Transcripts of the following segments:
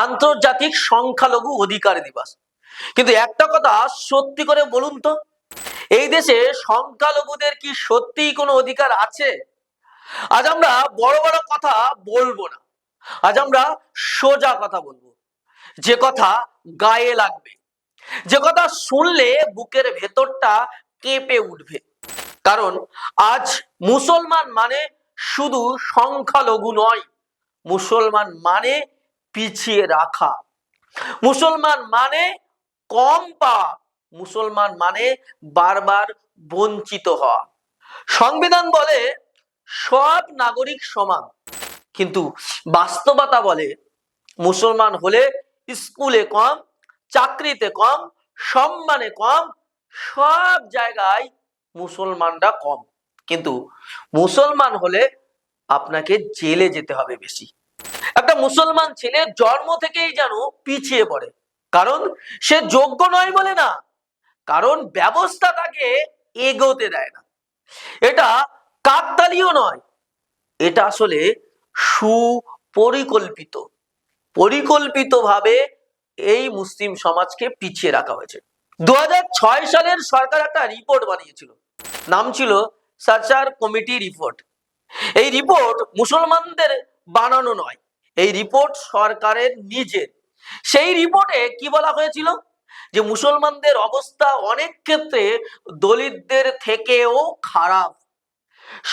আন্তর্জাতিক সংখ্যালঘু অধিকার দিবস। কিন্তু একটা কথা সত্যি করে বলুন তো, এই দেশে সংখ্যালঘুদের কি সত্যিই কোনো অধিকার আছে? আজ আমরা বড় বড় কথা বলবো না, আজ আমরা সোজা কথা বলবো, যে কথা গায়ে লাগবে, যে কথা শুনলে বুকের ভেতরটা কেঁপে উঠবে। কারণ আজ মুসলমান মানে শুধু সংখ্যালঘু নয়, মুসলমান মানে পিছিয়ে রাখা, মুসলমান মানে কম পাওয়া, মুসলমান মানে বারবার বঞ্চিত হওয়া। সংবিধান বলে সব নাগরিক সমান, কিন্তু বাস্তবতা বলে মুসলমান হলে স্কুলে কম, চাকরিতে কম, সম্মানে কম, সব জায়গায় মুসলমানরা কম। কিন্তু মুসলমান হলে আপনাকে জেলে যেতে হবে বেশি। একটা মুসলমান ছেলে জন্ম থেকেই যেন পিছিয়ে পড়ে, কারণ সে যোগ্য নয় বলে না, কারণ ব্যবস্থা তাকে এগোতে দেয় না। এটা কাকতালীয় নয়, এটা আসলে সুপরিকল্পিত, পরিকল্পিতভাবে এই মুসলিম সমাজকে পিছিয়ে রাখা হয়েছে। 2006 সালের সরকার একটা রিপোর্ট বানিয়েছিল, নাম ছিল সার্চার কমিটি রিপোর্ট। এই রিপোর্ট মুসলমানদের বানানো নয়, এই রিপোর্ট সরকারের নিজের। সেই রিপোর্টে কি বলা হয়েছিল, যে মুসলমানদের অবস্থা অনেক ক্ষেত্রে দলিতদের থেকেও খারাপ।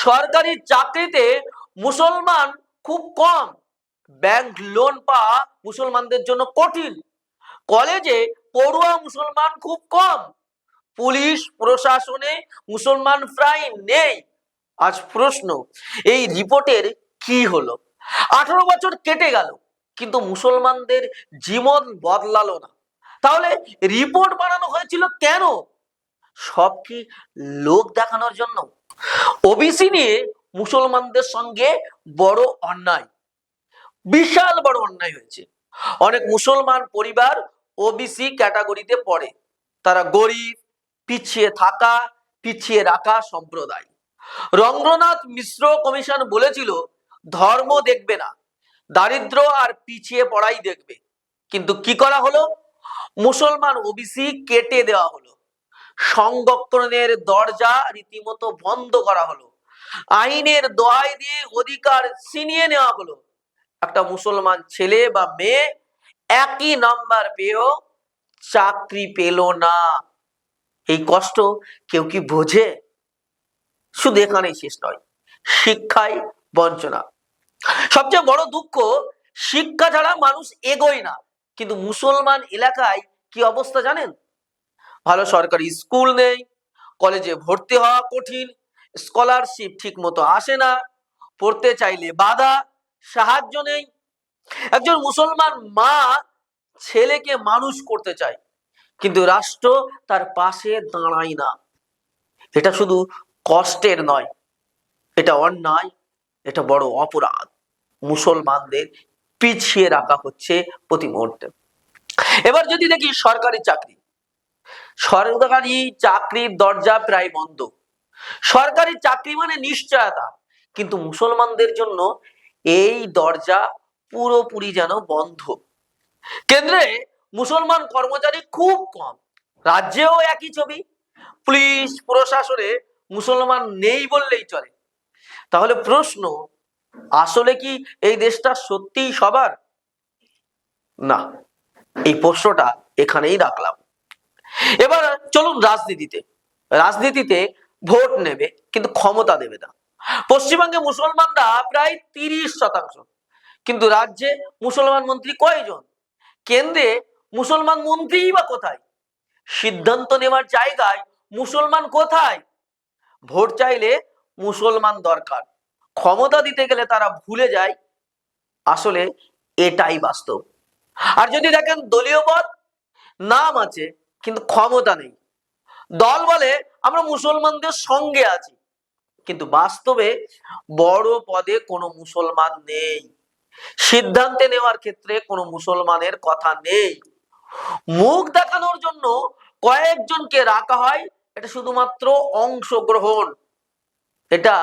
সরকারি চাকরিতে মুসলমান খুব কম, ব্যাংক লোন পাওয়া মুসলমানদের জন্য কঠিন, কলেজে পড়ুয়া মুসলমান খুব কম, পুলিশ প্রশাসনে মুসলমান প্রায় নেই। আজ প্রশ্ন, এই রিপোর্টের কি হলো? 18 বছর কেটে গেল, কিন্তু মুসলমানদের জীবন বদলালো না। তাহলে রিপোর্ট বানানো হয়েছিল কেন? সব কি লোক দেখানোর জন্য? ওবিসি নিয়ে মুসলমানদের সঙ্গে বড় অন্যায়, বিশাল বড় অন্যায় হয়েছে। অনেক মুসলমান পরিবার ওবিসি ক্যাটাগরিতে পড়ে, তারা গরিব, পিছিয়ে থাকা, পিছিয়ে রাখা সম্প্রদায়। রঙ্গনাথ মিশ্র কমিশন বলেছিল ধর্ম দেখবে না, দারিদ্র আর পিছিয়ে পড়াই দেখবে। কিন্তু কি করা হলো? মুসলমান ওবিসি কেটে দেওয়া হলো, সংরক্ষণের দরজা রীতিমতো বন্ধ করা হলো, আইনের দোহাই দিয়ে অধিকার ছিনিয়ে নেওয়া হলো। একটা মুসলমান ছেলে বা মেয়ে একই নাম্বার পেয়েও চাকরি পেল না। এই কষ্ট কেউ কি বোঝে? শুধু এখানেই শেষ নয়, শিক্ষায় বঞ্চনা। সবচেয়ে বড় দুঃখ, শিক্ষা ছাড়া মানুষ এগোয় না। কিন্তু মুসলমান এলাকায় কি অবস্থা জানেন? ভালো সরকারি স্কুল নেই, কলেজে ভর্তি হওয়া কঠিন, স্কলারশিপ ঠিক মতো আসে না, পড়তে চাইলে বাধা, সাহায্য নেই। একজন মুসলমান মা ছেলেকে মানুষ করতে চায়, কিন্তু রাষ্ট্র তার পাশে দাঁড়ায় না। এটা শুধু কষ্টের নয়, এটা অন্যায়, এটা বড় অপরাধ। মুসলমানদের পিছিয়ে রাখা হচ্ছে প্রতি মুহূর্তে। এবার যদি দেখি সরকারি চাকরি, সরকারি চাকরির দরজা প্রায় বন্ধ। সরকারি চাকরি মানে নিশ্চয়তা, কিন্তু মুসলমানদের জন্য এই দরজা পুরোপুরি যেন বন্ধ। কেন্দ্রে মুসলমান কর্মচারী খুব কম, রাজ্যেও একই ছবি, পুলিশ প্রশাসনে মুসলমান নেই বললেই চলে। তাহলে প্রশ্ন, আসলে কি এই দেশটা সত্যিই সবার? না, এই প্রশ্নটা এখানেই রাখলাম। এবার চলুন রাজনীতিতে। রাজনীতিতে ভোট নেবে কিন্তু ক্ষমতা দেবে না। পশ্চিমবঙ্গে মুসলমানরা প্রায় 30%, কিন্তু রাজ্যে মুসলমান মন্ত্রী কয়জন? কেন্দ্রে মুসলমান মন্ত্রীই বা কোথায়? সিদ্ধান্ত নেওয়ার জায়গায় মুসলমান কোথায়? ভোট চাইলে মুসলমান দরকার, ক্ষমতা দিতে গেলে তারা ভুলে যায় আসলে এটাই বাস্তব। আর যদি দেখেন দলীয় পদ, নাম আছে কিন্তু ক্ষমতা নেই। দল বলে আমরা মুসলমানদের সঙ্গে আছি, কিন্তু বাস্তবে বড় পদে কোনো মুসলমান নেই, সিদ্ধান্তে নেওয়ার ক্ষেত্রে কোনো মুসলমানের কথা নেই। মুখ দেখানোর জন্য কয়েকজনকে রাখা হয়, এটা শুধুমাত্র অংশগ্রহণ, এটা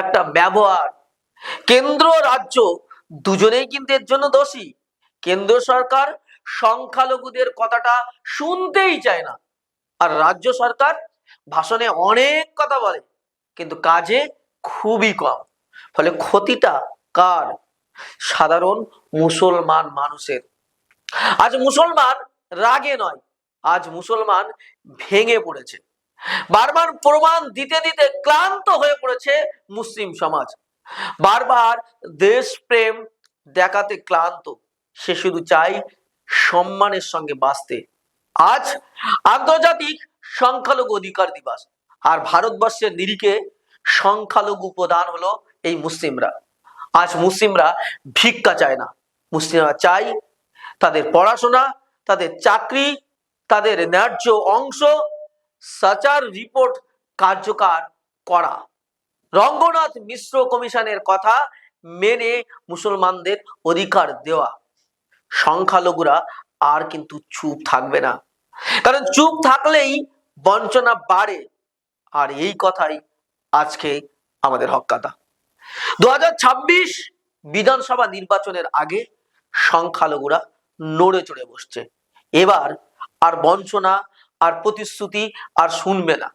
একটা ব্যবহার। কেন্দ্র রাজ্য দুজনেই কিন্তু এর জন্য দোষী, কেন্দ্র সরকার সংখ্যালঘুদের কথাটা শুনতেই চায় না, আর রাজ্য সরকার ভাষণে অনেক কথা বলে কিন্তু কাজে খুবই কম। ফলে ক্ষতিটা কার? সাধারণ মুসলমান মানুষের। আজ মুসলমান রাগে নয়, আজ মুসলমান ভেঙে পড়েছে। বারবার প্রমাণ দিতে দিতে ক্লান্ত হয়ে পড়েছে মুসলিম সমাজ। বারবার দেশপ্রেম দেখাতে ক্লান্ত। সে শুধু চাই সম্মানের সঙ্গে বাঁচতে। আজ আন্তর্জাতিক সংখ্যালঘু অধিকার দিবস, আর ভারতবর্ষের নিরিখে সংখ্যালঘু প্রধান হলো এই মুসলিমরা। আজ মুসলিমরা ভিক্ষা চায় না, মুসলিমরা চাই তাদের পড়াশোনা, তাদের চাকরি, তাদের ন্যায্য অংশ, সাচার রিপোর্ট কার্যকর করা, রঙ্গনাথ মিশ্র কমিশনের কথা মেনে মুসলমানদের অধিকার দেওয়া। সংখ্যালঘুরা আর কিন্তু চুপ থাকবে না, কারণ চুপ থাকলেই বঞ্চনা বাড়ে। আর এই কথাই আজকে আমাদের হক্কাতা। 2026 বিধানসভা নির্বাচনের আগে সংখ্যালঘুরা নড়ে চড়ে বসছে। এবার আর বঞ্চনা আর প্রতিশ্রুতি আর শুনবে না।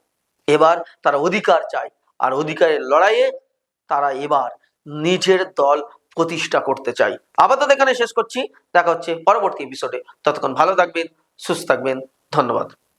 এবার তারা অধিকার চায়, আর অধিকারের লড়াইয়ে তারা এবার নিজের দল প্রতিষ্ঠা করতে চায়। আপাতত এখানে শেষ করছি, দেখা হচ্ছে পরবর্তী এপিসোডে। ততক্ষণ ভালো থাকবেন, সুস্থ থাকবেন, ধন্যবাদ।